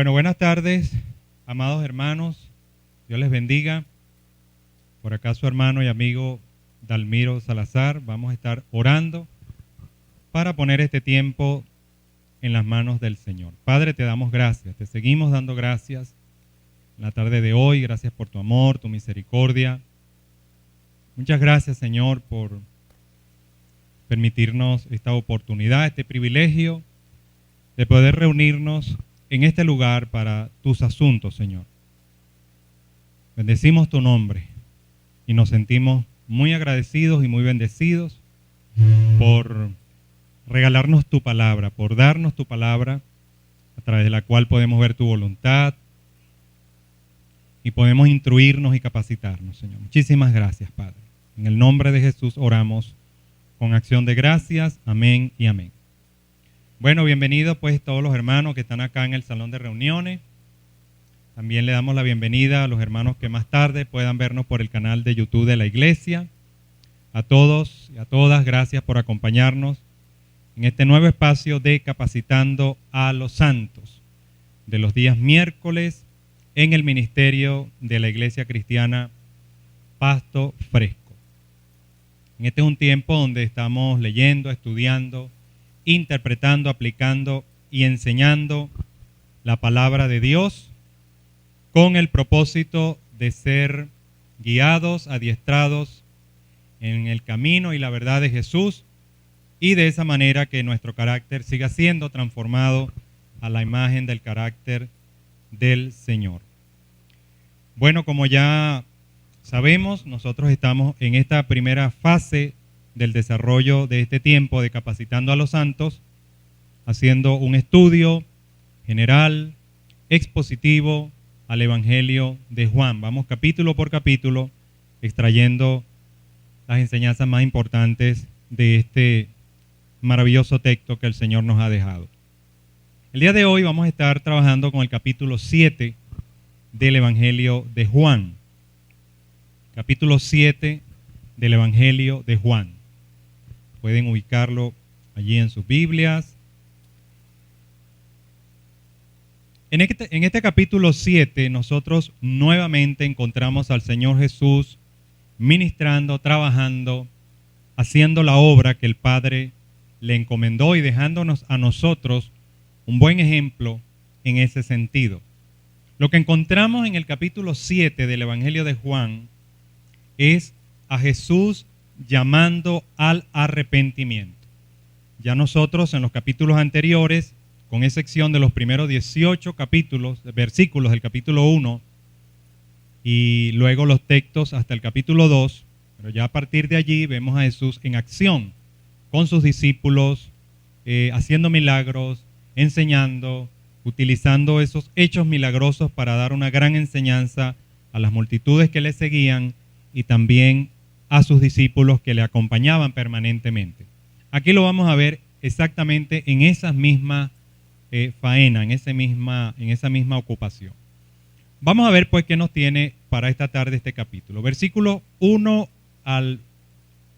Bueno, buenas tardes, amados hermanos. Dios les bendiga. Por acá su hermano y amigo Dalmiro Salazar. Vamos a estar orando para poner este tiempo en las manos del Señor. Padre, te damos gracias. Te seguimos dando gracias en la tarde de hoy. Gracias por tu amor, tu misericordia. Muchas gracias, Señor, por permitirnos esta oportunidad, este privilegio de poder reunirnos en este lugar para tus asuntos, Señor. Bendecimos tu nombre y nos sentimos muy agradecidos y muy bendecidos por regalarnos tu palabra, por darnos tu palabra a través de la cual podemos ver tu voluntad y podemos instruirnos y capacitarnos, Señor. Muchísimas gracias, Padre. En el nombre de Jesús oramos con acción de gracias. Amén y amén. Bueno, bienvenidos pues todos los hermanos que están acá en el salón de reuniones. También le damos la bienvenida a los hermanos que más tarde puedan vernos por el canal de YouTube de la iglesia. A todos y a todas, gracias por acompañarnos en este nuevo espacio de Capacitando a los Santos, de los días miércoles en el ministerio de la Iglesia Cristiana Pasto Fresco. Este es un tiempo donde estamos leyendo, estudiando, interpretando, aplicando y enseñando la palabra de Dios con el propósito de ser guiados, adiestrados en el camino y la verdad de Jesús, y de esa manera que nuestro carácter siga siendo transformado a la imagen del carácter del Señor. Bueno, como ya sabemos, nosotros estamos en esta primera fase del desarrollo de este tiempo de Capacitando a los Santos, haciendo un estudio general, expositivo al Evangelio de Juan. Vamos capítulo por capítulo, extrayendo las enseñanzas más importantes de este maravilloso texto que el Señor nos ha dejado. El día de hoy vamos a estar trabajando con el capítulo 7 del Evangelio de Juan. Capítulo 7 del Evangelio de Juan. Pueden ubicarlo allí en sus Biblias. En este capítulo 7 nosotros nuevamente encontramos al Señor Jesús ministrando, trabajando, haciendo la obra que el Padre le encomendó y dejándonos a nosotros un buen ejemplo en ese sentido. Lo que encontramos en el capítulo 7 del Evangelio de Juan es a Jesús llamando al arrepentimiento. Ya nosotros en los capítulos anteriores, con excepción de los primeros 18 versículos del capítulo 1 y luego los textos hasta el capítulo 2, pero ya a partir de allí vemos a Jesús en acción con sus discípulos, haciendo milagros, enseñando, utilizando esos hechos milagrosos para dar una gran enseñanza a las multitudes que le seguían y también a sus discípulos que le acompañaban permanentemente. Aquí lo vamos a ver exactamente en esa misma faena, en esa misma ocupación. Vamos a ver pues qué nos tiene para esta tarde este capítulo. Versículo 1 al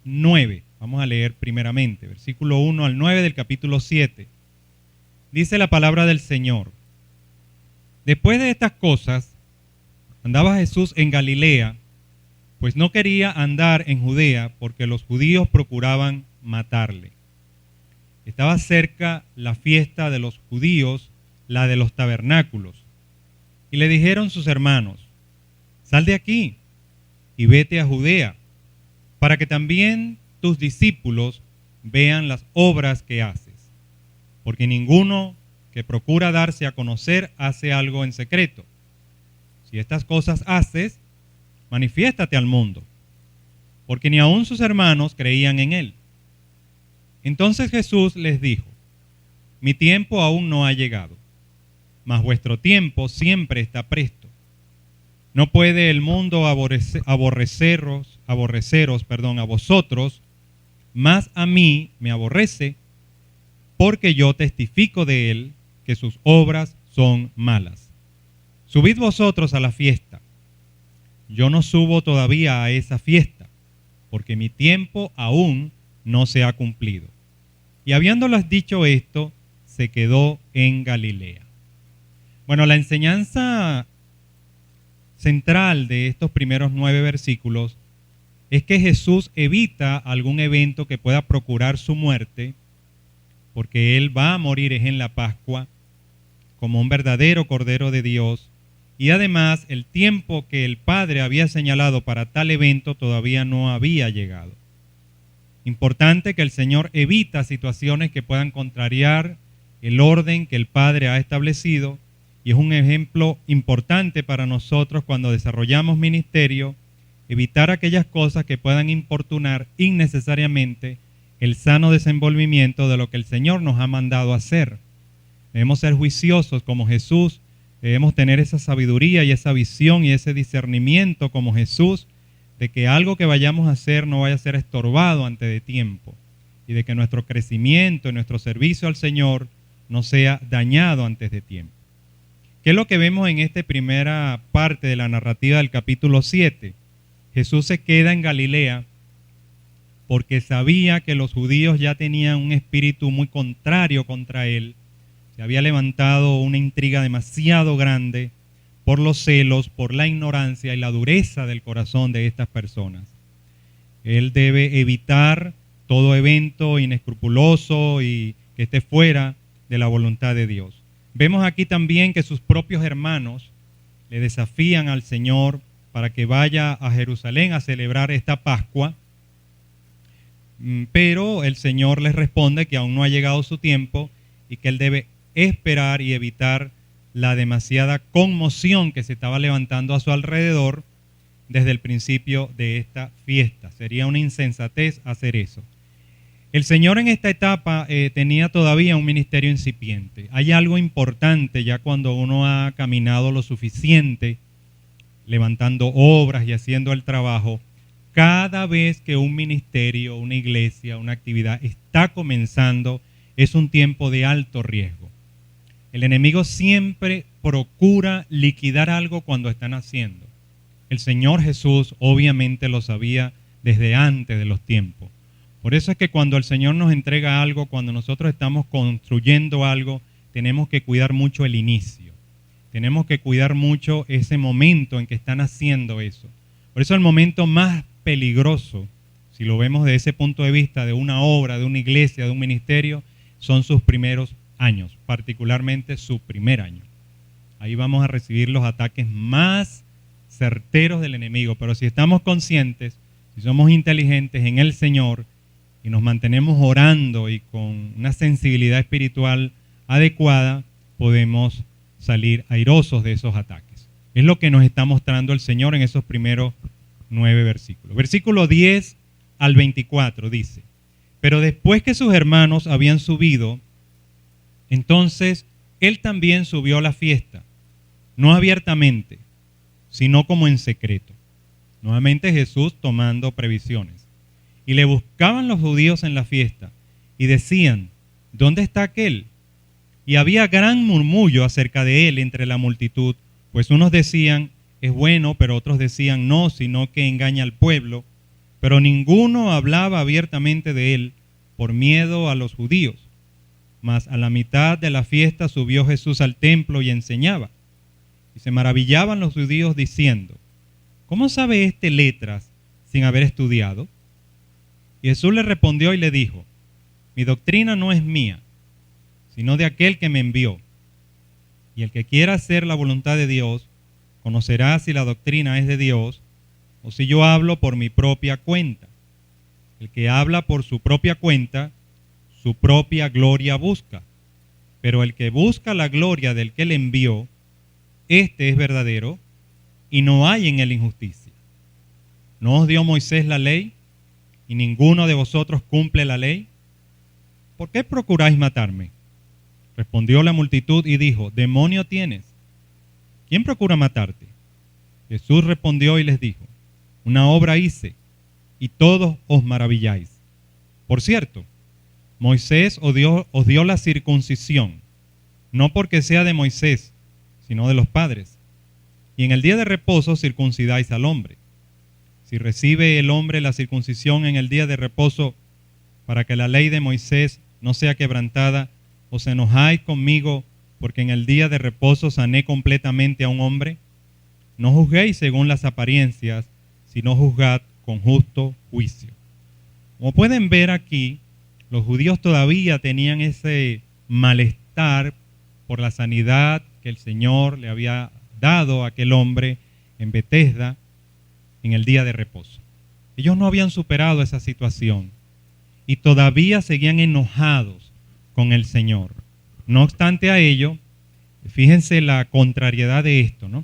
9. Vamos a leer primeramente. Versículo 1 al 9 del capítulo 7. Dice la palabra del Señor. Después de estas cosas, andaba Jesús en Galilea, pues no quería andar en Judea porque los judíos procuraban matarle. Estaba cerca la fiesta de los judíos, la de los tabernáculos. Y le dijeron sus hermanos, sal de aquí y vete a Judea, para que también tus discípulos vean las obras que haces. Porque ninguno que procura darse a conocer hace algo en secreto. Si estas cosas haces, manifiéstate al mundo, porque ni aun sus hermanos creían en él. Entonces Jesús les dijo, mi tiempo aún no ha llegado, mas vuestro tiempo siempre está presto. No puede el mundo aborreceros a vosotros, mas a mí me aborrece, porque yo testifico de él que sus obras son malas. Subid vosotros a la fiesta. Yo no subo todavía a esa fiesta, porque mi tiempo aún no se ha cumplido. Y habiéndoles dicho esto, se quedó en Galilea. Bueno, la enseñanza central de estos primeros 9 versículos es que Jesús evita algún evento que pueda procurar su muerte, porque Él va a morir es en la Pascua, como un verdadero Cordero de Dios, y además el tiempo que el Padre había señalado para tal evento todavía no había llegado. Importante que el Señor evita situaciones que puedan contrariar el orden que el Padre ha establecido, y es un ejemplo importante para nosotros cuando desarrollamos ministerio, evitar aquellas cosas que puedan importunar innecesariamente el sano desenvolvimiento de lo que el Señor nos ha mandado hacer. Debemos ser juiciosos como Jesús, debemos tener esa sabiduría y esa visión y ese discernimiento como Jesús, de que algo que vayamos a hacer no vaya a ser estorbado antes de tiempo, y de que nuestro crecimiento y nuestro servicio al Señor no sea dañado antes de tiempo. ¿Qué es lo que vemos en esta primera parte de la narrativa del capítulo 7? Jesús se queda en Galilea porque sabía que los judíos ya tenían un espíritu muy contrario contra él. Se había levantado una intriga demasiado grande por los celos, por la ignorancia y la dureza del corazón de estas personas. Él debe evitar todo evento inescrupuloso y que esté fuera de la voluntad de Dios. Vemos aquí también que sus propios hermanos le desafían al Señor para que vaya a Jerusalén a celebrar esta Pascua, pero el Señor les responde que aún no ha llegado su tiempo y que él debe esperar y evitar la demasiada conmoción que se estaba levantando a su alrededor desde el principio de esta fiesta. Sería una insensatez hacer eso. El Señor en esta etapa tenía todavía un ministerio incipiente. Hay algo importante ya cuando uno ha caminado lo suficiente, levantando obras y haciendo el trabajo. Cada vez que un ministerio, una iglesia, una actividad está comenzando, es un tiempo de alto riesgo. El enemigo siempre procura liquidar algo cuando están haciendo. El Señor Jesús obviamente lo sabía desde antes de los tiempos. Por eso es que cuando el Señor nos entrega algo, cuando nosotros estamos construyendo algo, tenemos que cuidar mucho el inicio. Tenemos que cuidar mucho ese momento en que están haciendo eso. Por eso el momento más peligroso, si lo vemos desde ese punto de vista de una obra, de una iglesia, de un ministerio, son sus primeros años, particularmente su primer año. Ahí vamos a recibir los ataques más certeros del enemigo. Pero si estamos conscientes, si somos inteligentes en el Señor, y nos mantenemos orando y con una sensibilidad espiritual adecuada, podemos salir airosos de esos ataques. Es lo que nos está mostrando el Señor en esos primeros 9 versículos. Versículo 10 al 24 dice: pero después que sus hermanos habían subido, entonces él también subió a la fiesta, no abiertamente, sino como en secreto. Nuevamente Jesús tomando previsiones. Y le buscaban los judíos en la fiesta y decían: ¿dónde está aquel? Y había gran murmullo acerca de él entre la multitud, pues unos decían: es bueno, pero otros decían: no, sino que engaña al pueblo. Pero ninguno hablaba abiertamente de él por miedo a los judíos. Mas a la mitad de la fiesta subió Jesús al templo y enseñaba. Y se maravillaban los judíos diciendo: ¿cómo sabe este letras sin haber estudiado? Y Jesús le respondió y le dijo: mi doctrina no es mía, sino de aquel que me envió. Y el que quiera hacer la voluntad de Dios, conocerá si la doctrina es de Dios o si yo hablo por mi propia cuenta. El que habla por su propia cuenta, su propia gloria busca. Pero el que busca la gloria del que le envió, este es verdadero y no hay en él injusticia. ¿No os dio Moisés la ley? ¿Y ninguno de vosotros cumple la ley? ¿Por qué procuráis matarme? Respondió la multitud y dijo: demonio tienes. ¿Quién procura matarte? Jesús respondió y les dijo: una obra hice, y todos os maravilláis. Por cierto, Moisés os dio la circuncisión, no porque sea de Moisés, sino de los padres. Y en el día de reposo circuncidáis al hombre. Si recibe el hombre la circuncisión en el día de reposo, para que la ley de Moisés no sea quebrantada, os enojáis conmigo porque en el día de reposo sané completamente a un hombre? No juzguéis según las apariencias, sino juzgad con justo juicio. Como pueden ver aquí, los judíos todavía tenían ese malestar por la sanidad que el Señor le había dado a aquel hombre en Betesda en el día de reposo. Ellos no habían superado esa situación y todavía seguían enojados con el Señor. No obstante a ello, fíjense la contrariedad de esto, ¿no?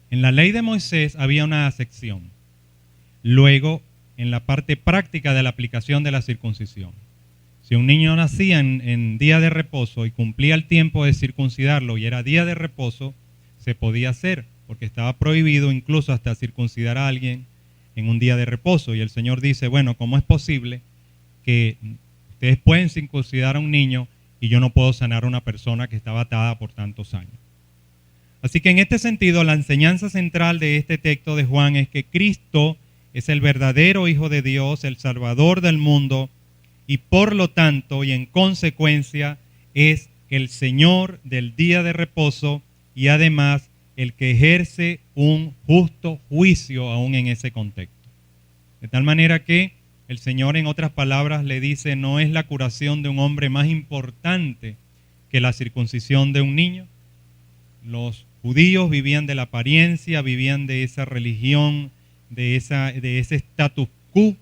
En la ley de Moisés había una acepción. Luego, en la parte práctica de la aplicación de la circuncisión. Si un niño nacía en día de reposo y cumplía el tiempo de circuncidarlo y era día de reposo, se podía hacer, porque estaba prohibido incluso hasta circuncidar a alguien en un día de reposo. Y el Señor dice, bueno, ¿cómo es posible que ustedes pueden circuncidar a un niño y yo no puedo sanar a una persona que estaba atada por tantos años? Así que en este sentido, la enseñanza central de este texto de Juan es que Cristo es el verdadero Hijo de Dios, el Salvador del mundo, y por lo tanto y en consecuencia es el Señor del día de reposo y además el que ejerce un justo juicio aún en ese contexto. De tal manera que el Señor, en otras palabras, le dice, no es la curación de un hombre más importante que la circuncisión de un niño. Los judíos vivían de la apariencia, vivían de esa religión, de ese status quo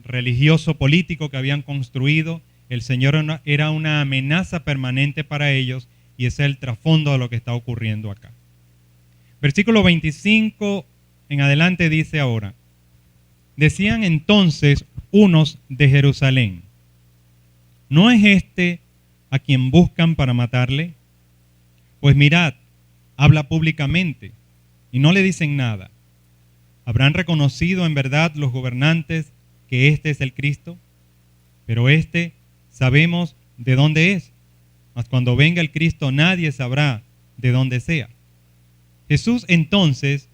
religioso político que habían construido. El Señor era una amenaza permanente para ellos y ese es el trasfondo de lo que está ocurriendo acá. Versículo 25 en adelante dice ahora, decían entonces unos de Jerusalén, ¿no es este a quien buscan para matarle? Pues mirad, habla públicamente y no le dicen nada. ¿Habrán reconocido en verdad los gobernantes que este es el Cristo? Pero este sabemos de dónde es, mas cuando venga el Cristo nadie sabrá de dónde sea. Jesús entonces,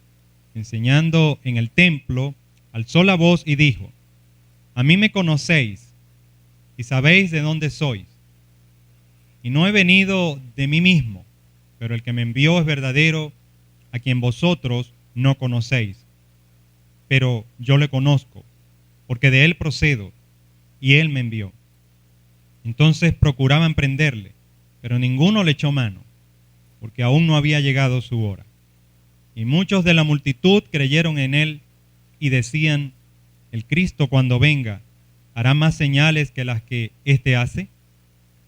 enseñando en el templo, alzó la voz y dijo, a mí me conocéis y sabéis de dónde sois. Y no he venido de mí mismo, pero el que me envió es verdadero, a quien vosotros no conocéis. Pero yo le conozco, porque de él procedo, y él me envió. Entonces procuraban prenderle, pero ninguno le echó mano, porque aún no había llegado su hora. Y muchos de la multitud creyeron en él y decían, el Cristo cuando venga hará más señales que las que éste hace.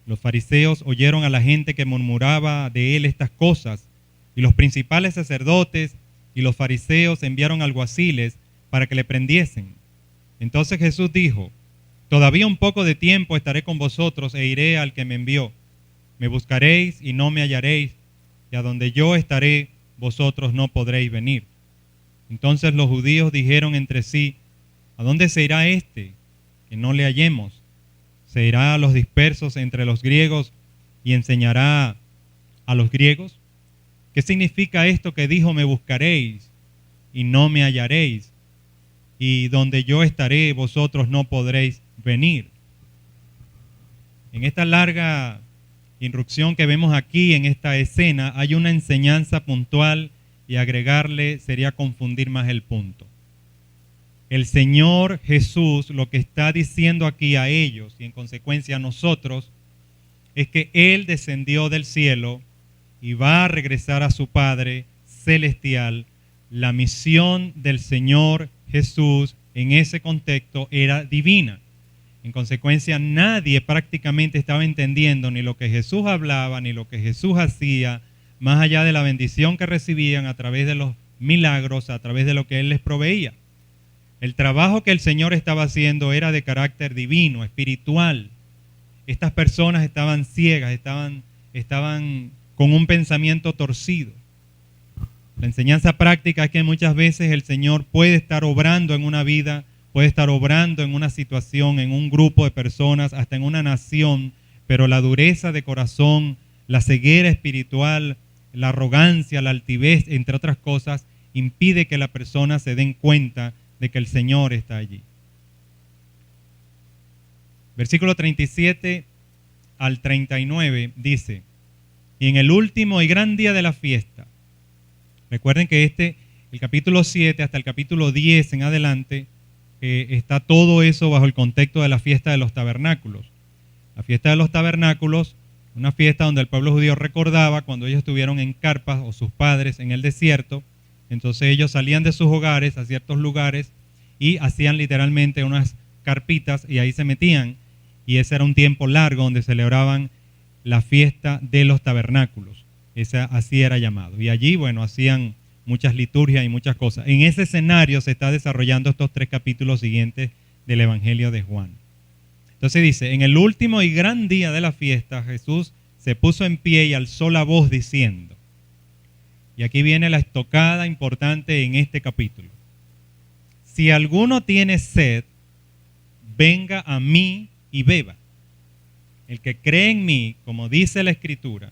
Los fariseos oyeron a la gente que murmuraba de él estas cosas, y los principales sacerdotes y los fariseos enviaron alguaciles para que le prendiesen. Entonces Jesús dijo, todavía un poco de tiempo estaré con vosotros e iré al que me envió. Me buscaréis y no me hallaréis, y a donde yo estaré, vosotros no podréis venir. Entonces los judíos dijeron entre sí, ¿a dónde se irá este, que no le hallemos? ¿Se irá a los dispersos entre los griegos y enseñará a los griegos? ¿Qué significa esto que dijo, me buscaréis y no me hallaréis? Y donde yo estaré, vosotros no podréis venir. En esta larga instrucción que vemos aquí en esta escena, hay una enseñanza puntual y agregarle sería confundir más el punto. El Señor Jesús lo que está diciendo aquí a ellos y en consecuencia a nosotros es que Él descendió del cielo y va a regresar a su Padre celestial. La misión del Señor Jesús en ese contexto era divina. En consecuencia, nadie prácticamente estaba entendiendo ni lo que Jesús hablaba, ni lo que Jesús hacía, más allá de la bendición que recibían a través de los milagros, a través de lo que Él les proveía. El trabajo que el Señor estaba haciendo era de carácter divino, espiritual. Estas personas estaban ciegas, estaban con un pensamiento torcido. La enseñanza práctica es que muchas veces el Señor puede estar obrando en una vida, puede estar obrando en una situación, en un grupo de personas, hasta en una nación, pero la dureza de corazón, la ceguera espiritual, la arrogancia, la altivez, entre otras cosas, impide que la persona se den cuenta de que el Señor está allí. Versículo 37 al 39 dice: y en el último y gran día de la fiesta, recuerden que el capítulo 7 hasta el capítulo 10 en adelante, está todo eso bajo el contexto de la fiesta de los tabernáculos. La fiesta de los tabernáculos, una fiesta donde el pueblo judío recordaba cuando ellos estuvieron en carpas o sus padres en el desierto. Entonces ellos salían de sus hogares a ciertos lugares y hacían literalmente unas carpitas y ahí se metían. Y ese era un tiempo largo donde celebraban la fiesta de los tabernáculos. Así era llamado. Y allí, bueno, hacían muchas liturgias y muchas cosas. En ese escenario se está desarrollando estos 3 capítulos siguientes del Evangelio de Juan. Entonces dice: en el último y gran día de la fiesta, Jesús se puso en pie y alzó la voz diciendo, y aquí viene la estocada importante en este capítulo: si alguno tiene sed, venga a mí y beba. El que cree en mí, como dice la Escritura,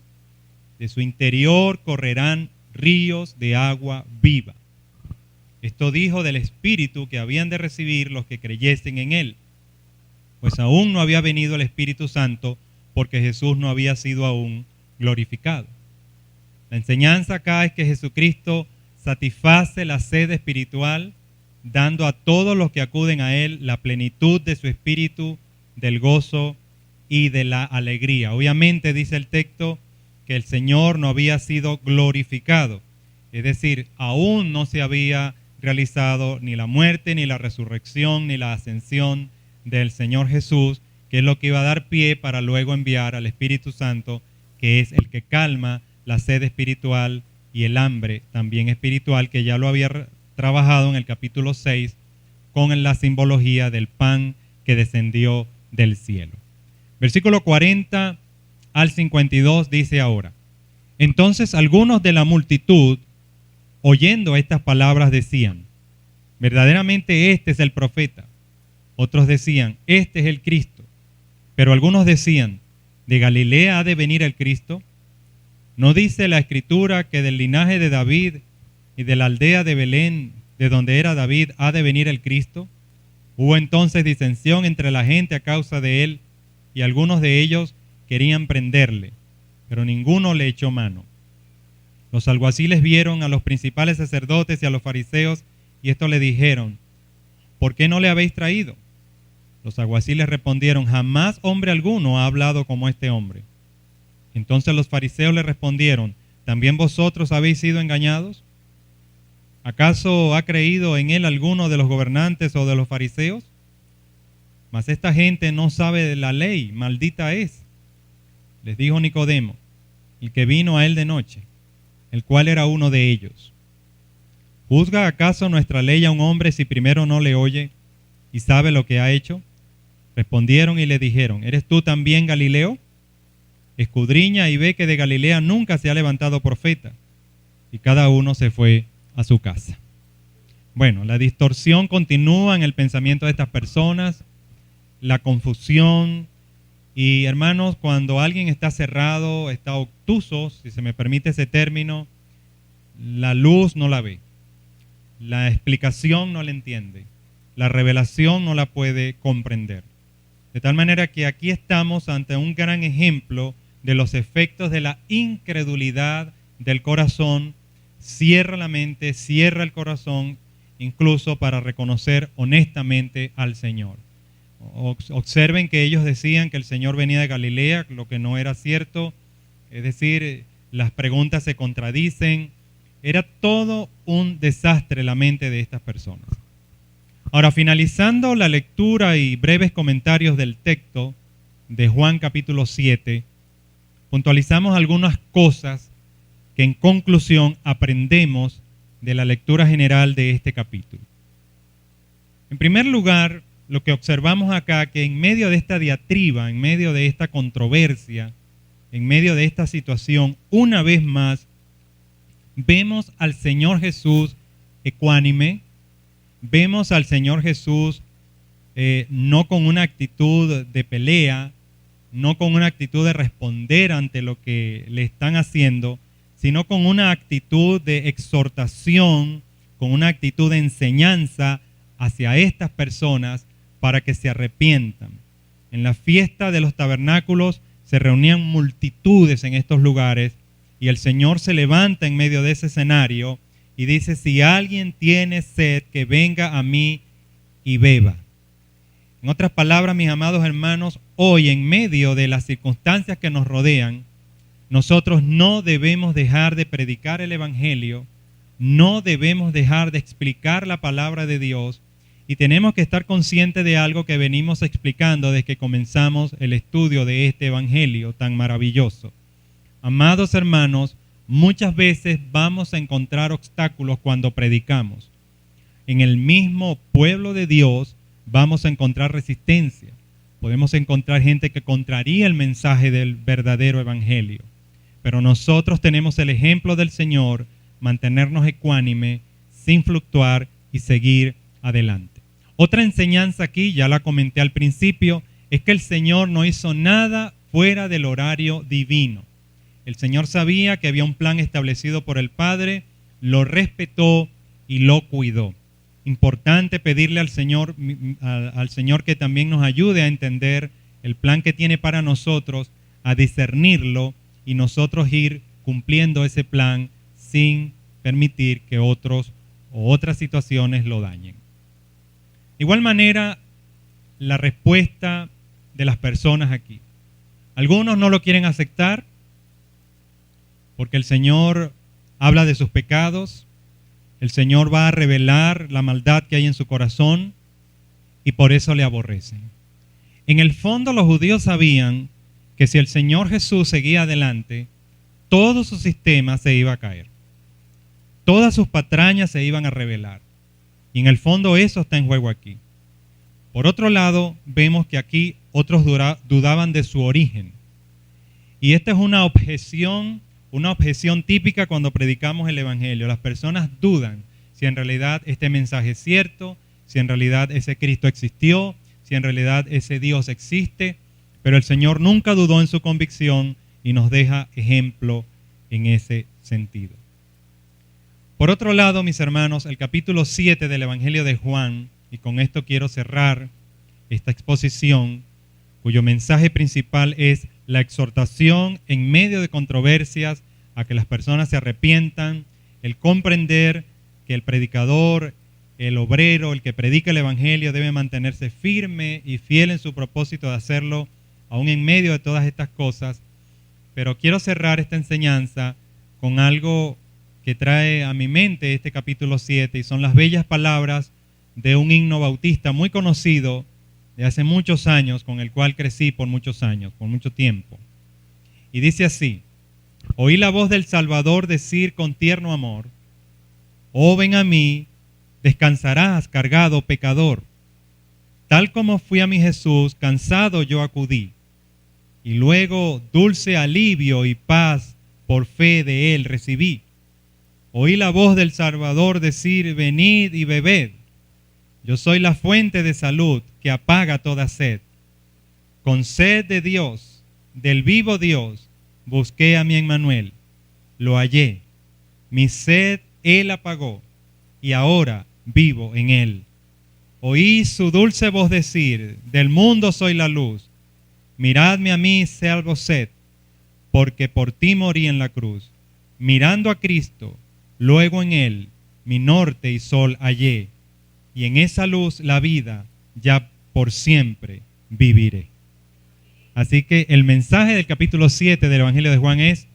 de su interior correrán ríos de agua viva. Esto dijo del Espíritu que habían de recibir los que creyesen en él, pues aún no había venido el Espíritu Santo, porque Jesús no había sido aún glorificado. La enseñanza acá es que Jesucristo satisface la sed espiritual, dando a todos los que acuden a él la plenitud de su espíritu, del gozo y de la alegría. Obviamente dice el texto que el Señor no había sido glorificado, es decir, aún no se había realizado ni la muerte, ni la resurrección, ni la ascensión del Señor Jesús, que es lo que iba a dar pie para luego enviar al Espíritu Santo, que es el que calma la sed espiritual y el hambre también espiritual, que ya lo había trabajado en el capítulo 6 con la simbología del pan que descendió del cielo. Versículo 40 al 52 dice ahora: entonces algunos de la multitud, oyendo estas palabras, decían: verdaderamente este es el profeta. Otros decían: este es el Cristo. Pero algunos decían: ¿de Galilea ha de venir el Cristo? ¿No dice la Escritura que del linaje de David y de la aldea de Belén, de donde era David, ha de venir el Cristo? Hubo entonces disensión entre la gente a causa de él, y algunos de ellos querían prenderle, pero ninguno le echó mano. Los alguaciles vieron a los principales sacerdotes y a los fariseos, y estos le dijeron: ¿por qué no le habéis traído? Los alguaciles respondieron: jamás hombre alguno ha hablado como este hombre. Entonces los fariseos le respondieron: ¿también vosotros habéis sido engañados? ¿Acaso ha creído en él alguno de los gobernantes o de los fariseos? Mas esta gente no sabe de la ley, maldita es. Les dijo Nicodemo, el que vino a él de noche, el cual era uno de ellos: ¿juzga acaso nuestra ley a un hombre si primero no le oye y sabe lo que ha hecho? Respondieron y le dijeron: ¿eres tú también Galileo? Escudriña y ve que de Galilea nunca se ha levantado profeta. Y cada uno se fue a su casa. Bueno, la distorsión continúa en el pensamiento de estas personas, la confusión. Y hermanos, cuando alguien está cerrado, está obtuso, si se me permite ese término, la luz no la ve, la explicación no la entiende, la revelación no la puede comprender. De tal manera que aquí estamos ante un gran ejemplo de los efectos de la incredulidad del corazón. Cierra la mente, cierra el corazón, incluso para reconocer honestamente al Señor. Observen que ellos decían que el Señor venía de Galilea, lo que no era cierto. Es decir, las preguntas se contradicen. Era todo un desastre la mente de estas personas. Ahora, finalizando la lectura y breves comentarios del texto de Juan capítulo 7, puntualizamos algunas cosas que en conclusión aprendemos de la lectura general de este capítulo. En primer lugar, lo que observamos acá, que en medio de esta diatriba, en medio de esta controversia, en medio de esta situación, una vez más, vemos al Señor Jesús ecuánime, vemos al Señor Jesús no con una actitud de pelea, no con una actitud de responder ante lo que le están haciendo, sino con una actitud de exhortación, con una actitud de enseñanza hacia estas personas para que se arrepientan. En la fiesta de los tabernáculos se reunían multitudes en estos lugares y el Señor se levanta en medio de ese escenario y dice, si alguien tiene sed, que venga a mí y beba. En otras palabras, mis amados hermanos, hoy en medio de las circunstancias que nos rodean, nosotros no debemos dejar de predicar el Evangelio, no debemos dejar de explicar la palabra de Dios y tenemos que estar conscientes de algo que venimos explicando desde que comenzamos el estudio de este Evangelio tan maravilloso. Amados hermanos, muchas veces vamos a encontrar obstáculos cuando predicamos. En el mismo pueblo de Dios vamos a encontrar resistencia. Podemos encontrar gente que contraría el mensaje del verdadero Evangelio. Pero nosotros tenemos el ejemplo del Señor, mantenernos ecuánime, sin fluctuar y seguir adelante. Otra enseñanza aquí, ya la comenté al principio, es que el Señor no hizo nada fuera del horario divino. El Señor sabía que había un plan establecido por el Padre, lo respetó y lo cuidó. Importante pedirle al Señor que también nos ayude a entender el plan que tiene para nosotros, a discernirlo y nosotros ir cumpliendo ese plan sin permitir que otros o otras situaciones lo dañen. De igual manera, la respuesta de las personas aquí. Algunos no lo quieren aceptar porque el Señor habla de sus pecados, el Señor va a revelar la maldad que hay en su corazón y por eso le aborrecen. En el fondo los judíos sabían que si el Señor Jesús seguía adelante, todo su sistema se iba a caer. Todas sus patrañas se iban a revelar. Y en el fondo eso está en juego aquí. Por otro lado, vemos que aquí otros dudaban de su origen. Y esta es una objeción típica cuando predicamos el Evangelio. Las personas dudan si en realidad este mensaje es cierto, si en realidad ese Cristo existió, si en realidad ese Dios existe, pero el Señor nunca dudó en su convicción y nos deja ejemplo en ese sentido. Por otro lado, mis hermanos, el capítulo 7 del Evangelio de Juan, y con esto quiero cerrar esta exposición, cuyo mensaje principal es la exhortación en medio de controversias a que las personas se arrepientan, el comprender que el predicador, el obrero, el que predica el Evangelio debe mantenerse firme y fiel en su propósito de hacerlo aún en medio de todas estas cosas. Pero quiero cerrar esta enseñanza con algo que trae a mi mente este capítulo 7 y son las bellas palabras de un himno bautista muy conocido de hace muchos años, con el cual crecí por muchos años, por mucho tiempo. Y dice así: oí la voz del Salvador decir con tierno amor, oh, ven a mí, descansarás cargado pecador. Tal como fui a mi Jesús, cansado yo acudí, y luego dulce alivio y paz por fe de él recibí. Oí la voz del Salvador decir, venid y bebed. Yo soy la fuente de salud que apaga toda sed. Con sed de Dios, del vivo Dios, busqué a mi Emmanuel. Lo hallé. Mi sed él apagó y ahora vivo en él. Oí su dulce voz decir, del mundo soy la luz. Miradme a mí, salvo sed, porque por ti morí en la cruz. Mirando a Cristo, luego en él, mi norte y sol hallé. Y en esa luz la vida ya por siempre viviré. Así que el mensaje del capítulo 7 del Evangelio de Juan es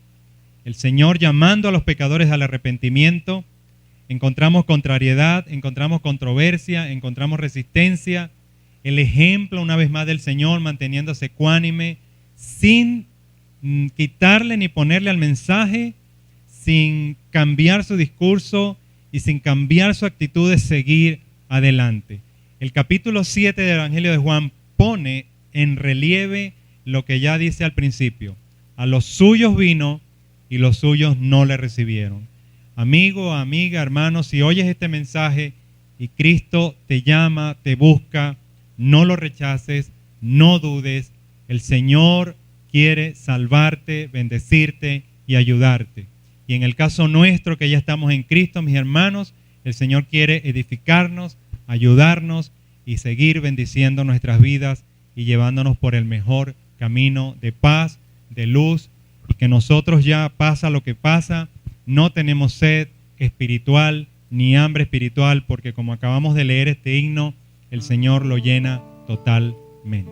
el Señor llamando a los pecadores al arrepentimiento. Encontramos contrariedad, encontramos controversia, encontramos resistencia. El ejemplo una vez más del Señor manteniéndose ecuánime, sin quitarle ni ponerle al mensaje, sin cambiar su discurso y sin cambiar su actitud de seguir adelante. El capítulo 7 del Evangelio de Juan pone en relieve lo que ya dice al principio. A los suyos vino y los suyos no le recibieron. Amigo, amiga, hermano, si oyes este mensaje y Cristo te llama, te busca, no lo rechaces, no dudes. El Señor quiere salvarte, bendecirte y ayudarte. Y en el caso nuestro, que ya estamos en Cristo, mis hermanos, el Señor quiere edificarnos, ayudarnos y seguir bendiciendo nuestras vidas y llevándonos por el mejor camino de paz, de luz, y que nosotros ya pasa lo que pasa, no tenemos sed espiritual ni hambre espiritual, porque como acabamos de leer este himno, el Señor lo llena totalmente.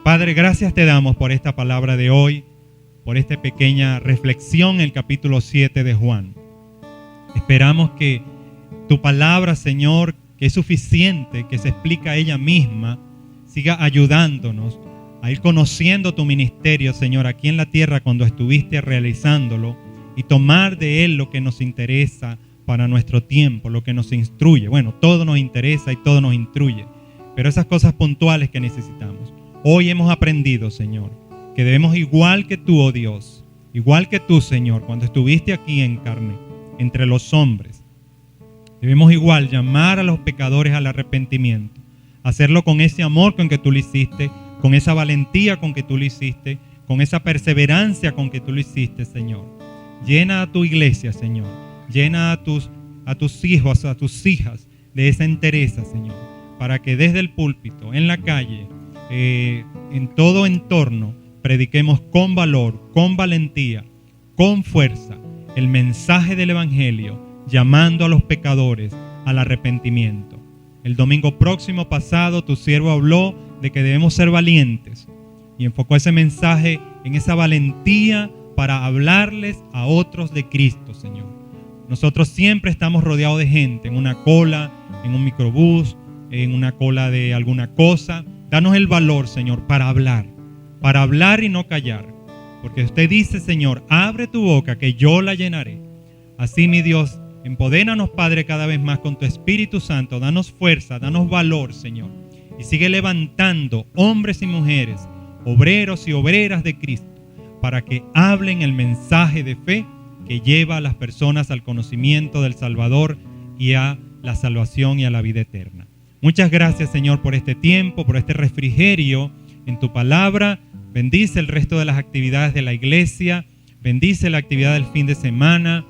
Padre, gracias te damos por esta palabra de hoy, por esta pequeña reflexión en el capítulo 7 de Juan. Esperamos que tu palabra, Señor, que es suficiente, que se explica ella misma, siga ayudándonos a ir conociendo tu ministerio, Señor, aquí en la tierra cuando estuviste realizándolo, y tomar de él lo que nos interesa para nuestro tiempo, lo que nos instruye. Bueno, todo nos interesa y todo nos instruye, pero esas cosas puntuales que necesitamos. Hoy hemos aprendido, Señor, que debemos, igual que tú, oh Dios, igual que tú, Señor, cuando estuviste aquí en carne, entre los hombres, debemos igual llamar a los pecadores al arrepentimiento, hacerlo con ese amor con que tú lo hiciste, con esa valentía con que tú lo hiciste, con esa perseverancia con que tú lo hiciste, Señor. Llena a tu iglesia, Señor. Llena a tus hijos, a tus hijas de esa entereza, Señor, para que desde el púlpito, en la calle, en todo entorno, prediquemos con valor, con valentía, con fuerza, el mensaje del Evangelio, llamando a los pecadores al arrepentimiento. El domingo próximo pasado, tu siervo habló de que debemos ser valientes y enfocó ese mensaje en esa valentía para hablarles a otros de Cristo, Señor. Nosotros siempre estamos rodeados de gente, en una cola, en un microbús, en una cola de alguna cosa. Danos el valor, Señor, para hablar y no callar. Porque usted dice, Señor, abre tu boca que yo la llenaré. Así, mi Dios, empodéranos, Padre, cada vez más con tu Espíritu Santo. Danos fuerza, danos valor, Señor. Y sigue levantando hombres y mujeres, obreros y obreras de Cristo, para que hablen el mensaje de fe que lleva a las personas al conocimiento del Salvador y a la salvación y a la vida eterna. Muchas gracias, Señor, por este tiempo, por este refrigerio en tu palabra. Bendice el resto de las actividades de la iglesia, bendice la actividad del fin de semana,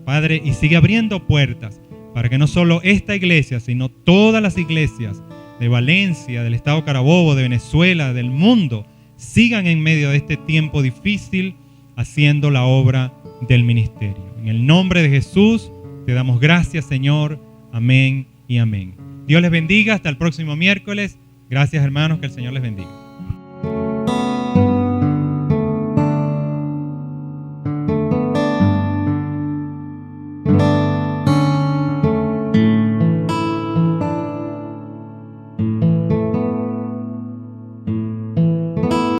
Padre, y sigue abriendo puertas para que no solo esta iglesia, sino todas las iglesias de Valencia, del estado Carabobo, de Venezuela, del mundo, sigan en medio de este tiempo difícil haciendo la obra del ministerio. En el nombre de Jesús te damos gracias, Señor. Amén y amén. Dios les bendiga. Hasta el próximo miércoles. Gracias, hermanos. Que el Señor les bendiga.